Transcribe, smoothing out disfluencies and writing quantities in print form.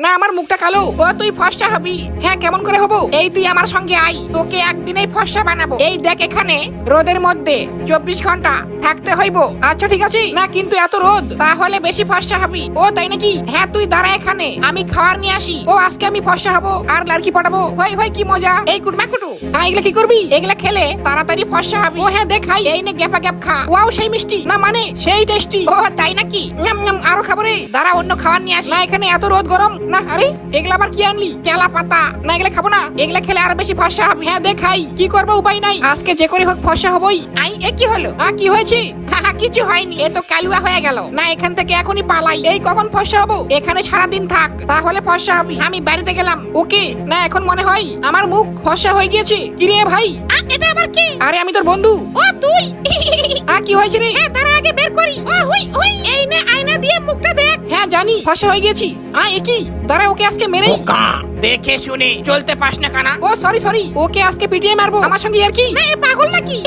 না আমার মুখটা কালো। ও তুই ফর্সা হবি? হ্যাঁ কেমন করে হবো? এই তুই আমার সঙ্গে আই, তোকে একদিনেই ফর্সা বানাবো। এই দেখ এখানে রোদের মধ্যে 24 ঘন্টা থাকতে হইব। আচ্ছা ঠিক আছে। না কিন্তু এত রোদ, তাহলে বেশি ফর্সা হবি। ও তাই নাকি? হ্যাঁ তুই দাঁড়া এখানে, আমি খাবার নিয়ে আসি। ও আজকে আমি ফর্সা হবো আর লাড়কি পটাবো। হয় হয় কি মজা। এই কুটমা কুটু, এগুলা কি করবি? এগুলা খেলে তাড়াতাড়ি ফর্সা হবি। ও হ্যাঁ দেখাই, এই নে গ্যাপা গ্যাপ খা। ওয়াও সেই মিষ্টি, না মানে সেই টেস্টি। ও তাই নাকি? নাম নাম আরো খাবো রে। দাঁড়া অন্য খাবার নিয়ে আসি। না এখানে এত রোদ গরম না। আরে এগুলা আবার কি আনলি? কেলা পাতা। না এগুলা খাবো না, এগুলা খেলে আরো বেশি ফর্সা হবে। হ্যাঁ দেখাই, কি করবো উপায় নাই, আজকে যে করে হোক ফর্সা হবই। আই এ কি হলো? কি হয়েছে? কিছু হয়নি, এ তো কালুয়া হয়ে গেল। না এখান থেকে এখনই পালাই। এই কখন ফর্সা হবো? এখানে সারাদিন থাক, তাহলে ফর্সা হবি। আমি বাড়িতে গেলাম। ওকে। না এখন মনে হয় আমার মুখ ফর্সা হয়ে গিয়েছে। কি রে ভাই? এটা আবার কি? আরে আমি তোর বন্ধু। ও তুই? কি হয়েছে রে? হ্যাঁ তার আগে বের করি। ও হুই হুই, এই নে আয়না দিয়ে মুখটা দেখ। হ্যাঁ জানি ফর্সা হয়ে গেছি। এ কি? দাঁড়া ওকে আজকে মেরে দেখে শুনে চলতে পাস না কানা। ও সরি সরি, ওকে আজকে পিটিয়ে মারবো। আমার সঙ্গে আর কি? পাগল নাকি?